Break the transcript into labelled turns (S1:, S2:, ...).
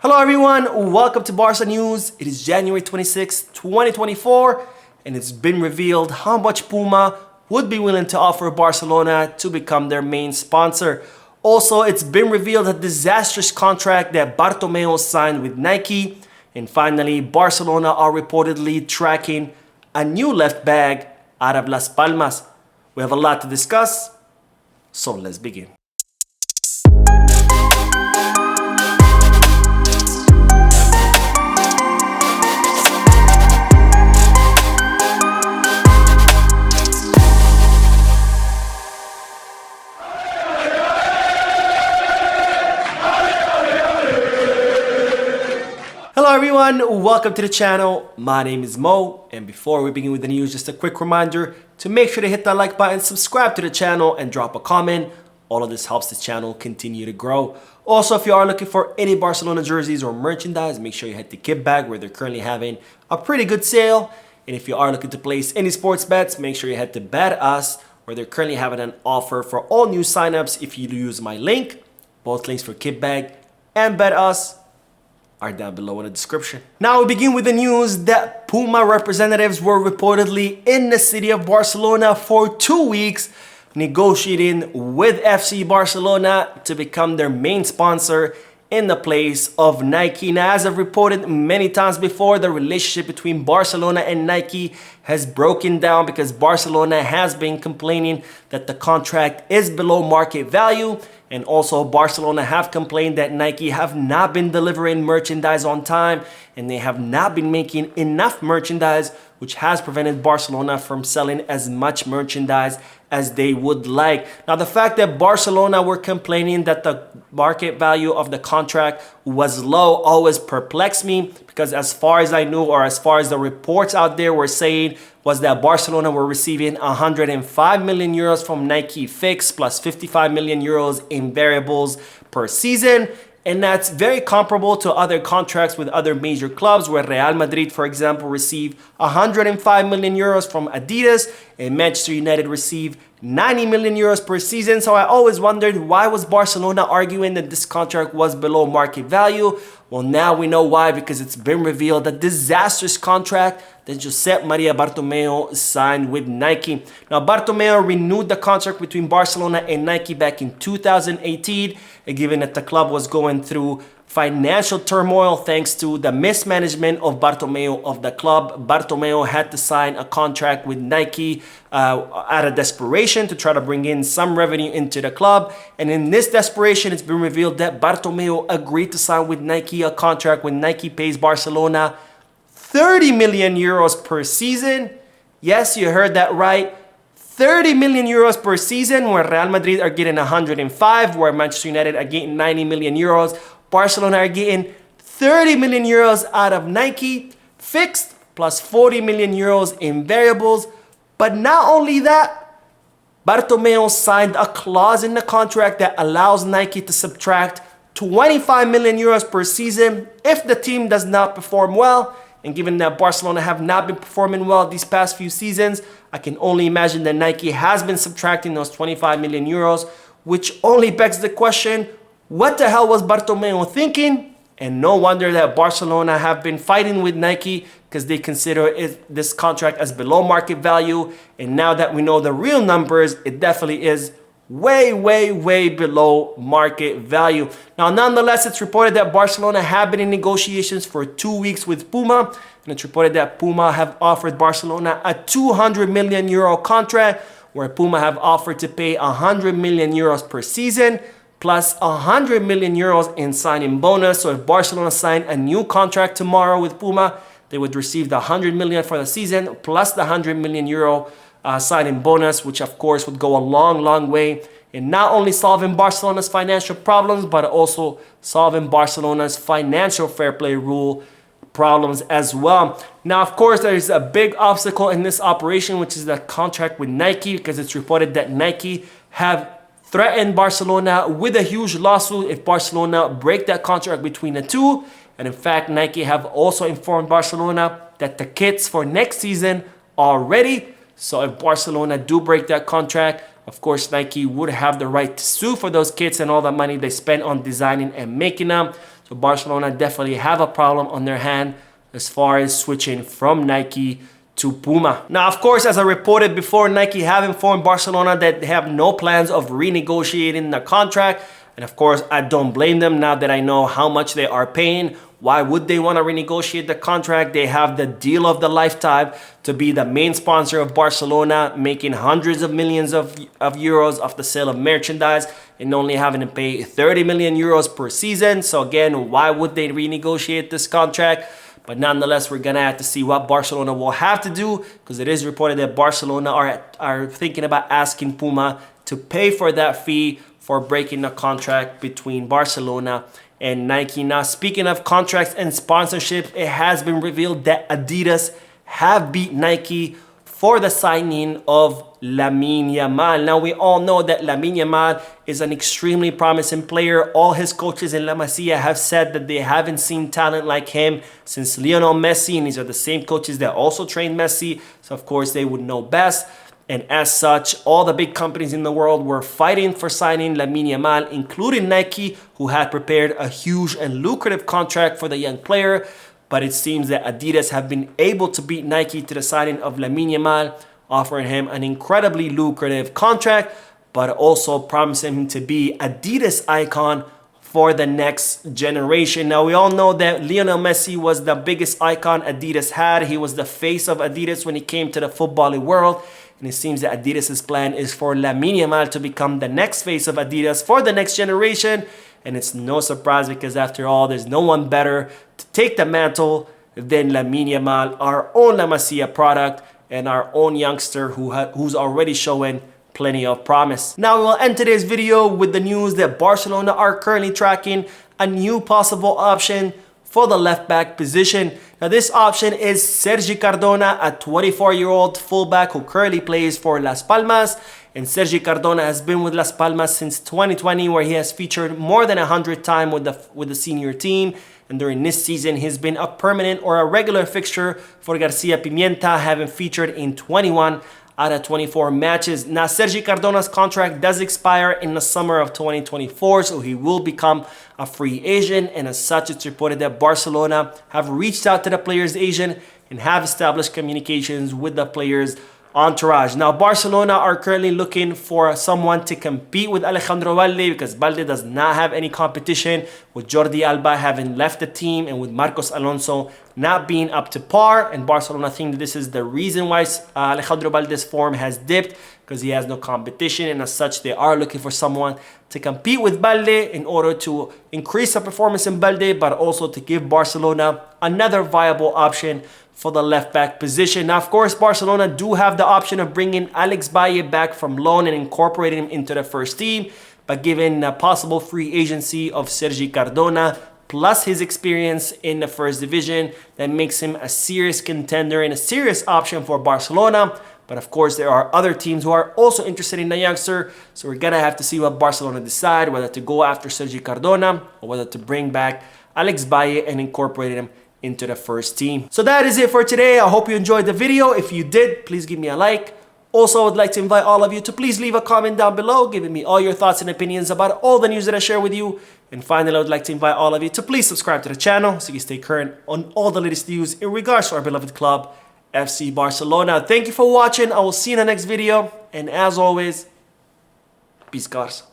S1: Hello everyone, welcome to Barca News. It is January 26, 2024, and it's been revealed how much Puma would be willing to offer Barcelona to become their main sponsor. Also, it's been revealed a disastrous contract that Bartomeu signed with Nike. And finally, Barcelona are reportedly tracking a new left back out of Las Palmas. We have a lot to discuss, so let's begin. Hello everyone, welcome to the channel. My name is Mo, and before we begin with the news, just a quick reminder to make sure to hit that like button, subscribe to the channel, and drop a comment. All of this helps the channel continue to grow. Also, if you are looking for any Barcelona jerseys or merchandise, make sure you head to Kickback, where they're currently having a pretty good sale. And if you are looking to place any sports bets, make sure you head to Bet Us, where they're currently having an offer for all new signups if you use my link. Both links for Kickback and Bet Us are down below in the description. Now we begin with the news that Puma representatives were reportedly in the city of Barcelona for 2 weeks, negotiating with FC Barcelona to become their main sponsor in the place of Nike. Now, as I've reported many times before, the relationship between Barcelona and Nike has broken down because Barcelona has been complaining that the contract is below market value. And also Barcelona have complained that Nike have not been delivering merchandise on time, and they have not been making enough merchandise, which has prevented Barcelona from selling as much merchandise as they would like. Now, the fact that Barcelona were complaining that the market value of the contract was low always perplexed me, because as far as I knew, or as far as the reports out there were saying, was that Barcelona were receiving 105 million euros from Nike fixed plus 55 million euros in variables per season. And that's very comparable to other contracts with other major clubs, where Real Madrid, for example, received 105 million euros from Adidas, and Manchester United received 90 million euros per season. So I always wondered, why was Barcelona arguing that this contract was below market value? Well, now we know why, because it's been revealed a disastrous contract that Josep Maria Bartomeu signed with Nike. Now, Bartomeu renewed the contract between Barcelona and Nike back in 2018, given that the club was going through financial turmoil thanks to the mismanagement of Bartomeu of the club. Bartomeu had to sign a contract with Nike out of desperation to try to bring in some revenue into the club. And in this desperation, it's been revealed that Bartomeu agreed to sign with Nike a contract when Nike pays Barcelona 30 million euros per season. Yes, you heard that right. 30 million euros per season, where Real Madrid are getting 105, where Manchester United are getting 90 million euros. Barcelona are getting 30 million euros out of Nike, fixed, plus 40 million euros in variables. But not only that, Bartomeu signed a clause in the contract that allows Nike to subtract 25 million euros per season if the team does not perform well. And given that Barcelona have not been performing well these past few seasons, I can only imagine that Nike has been subtracting those 25 million euros, which only begs the question, what the hell was Bartomeu thinking? And no wonder that Barcelona have been fighting with Nike, because they consider this contract as below market value. And now that we know the real numbers, it definitely is way, way, way below market value. Now, nonetheless, it's reported that Barcelona have been in negotiations for 2 weeks with Puma. And it's reported that Puma have offered Barcelona a 200 million euro contract, where Puma have offered to pay 100 million euros per season, plus 100 million euros in signing bonus. So if Barcelona sign a new contract tomorrow with Puma, they would receive the 100 million for the season, plus the 100 million euro signing bonus, which of course would go a long, long way in not only solving Barcelona's financial problems, but also solving Barcelona's financial fair play rule problems as well. Now, of course, there is a big obstacle in this operation, which is the contract with Nike, because it's reported that Nike have threatened Barcelona with a huge lawsuit if Barcelona break that contract between the two. And in fact, Nike have also informed Barcelona that the kits for next season are ready. So if Barcelona do break that contract, of course, Nike would have the right to sue for those kits and all the money they spent on designing and making them. So Barcelona definitely have a problem on their hand as far as switching from Nike to Puma. Now, of course, as I reported before, Nike have informed Barcelona that they have no plans of renegotiating the contract. And of course, I don't blame them now that I know how much they are paying. Why would they want to renegotiate the contract? They have the deal of the lifetime to be the main sponsor of Barcelona, making hundreds of millions of euros off the sale of merchandise and only having to pay 30 million euros per season. So again, why would they renegotiate this contract? But nonetheless, we're going to have to see what Barcelona will have to do, because it is reported that Barcelona are thinking about asking Puma to pay for that fee for breaking the contract between Barcelona and Nike. Now, speaking of contracts and sponsorship, it has been revealed that Adidas have beat Nike for the signing of Lamine Yamal. Now, we all know that Lamine Yamal is an extremely promising player. All his coaches in La Masia have said that they haven't seen talent like him since Lionel Messi, and these are the same coaches that also trained Messi. So, of course, they would know best. And as such, all the big companies in the world were fighting for signing Lamine Yamal, including Nike, who had prepared a huge and lucrative contract for the young player. But it seems that Adidas have been able to beat Nike to the signing of Lamine Yamal, offering him an incredibly lucrative contract, but also promising him to be Adidas icon for the next generation. Now, we all know that Lionel Messi was the biggest icon Adidas had. He was the face of Adidas when he came to the footballing world. And it seems that Adidas' plan is for Lamine Yamal to become the next face of Adidas for the next generation. And it's no surprise, because after all, there's no one better to take the mantle than Lamine Yamal, our own La Masia product and our own youngster who's already showing plenty of promise. Now, we'll end today's video with the news that Barcelona are currently tracking a new possible option for the left back position. Now, this option is Sergi Cardona, a 24-year-old fullback who currently plays for Las Palmas. And Sergi Cardona has been with Las Palmas since 2020, where he has featured more than 100 times with the senior team. And during this season, he's been a permanent or a regular fixture for Garcia Pimienta, having featured in 21 out of 24 matches. Now, Sergi Cardona's contract does expire in the summer of 2024, so he will become a free agent. And as such, it's reported that Barcelona have reached out to the player's agent and have established communications with the player's entourage. Now, Barcelona are currently looking for someone to compete with Alejandro Balde, because Balde does not have any competition, with Jordi Alba having left the team and with Marcos Alonso not being up to par. And Barcelona think that this is the reason why Alejandro Balde's form has dipped, because he has no competition. And as such, they are looking for someone to compete with Balde in order to increase the performance in Balde, but also to give Barcelona another viable option for the left back position. Now, of course, Barcelona do have the option of bringing Alex Valle back from loan and incorporating him into the first team. But given the possible free agency of Sergi Cardona, plus his experience in the first division, that makes him a serious contender and a serious option for Barcelona. But of course, there are other teams who are also interested in the youngster. So we're going to have to see what Barcelona decide, whether to go after Sergi Cardona or whether to bring back Alex Valle and incorporate him into the first team. So that is it for today. I hope you enjoyed the video. If you did, please give me a like. Also, I would like to invite all of you to please leave a comment down below, giving me all your thoughts and opinions about all the news that I share with you. And finally, I would like to invite all of you to please subscribe to the channel so you can stay current on all the latest news in regards to our beloved club, FC Barcelona. Thank you for watching. I will see you in the next video. And as always, peace, guys.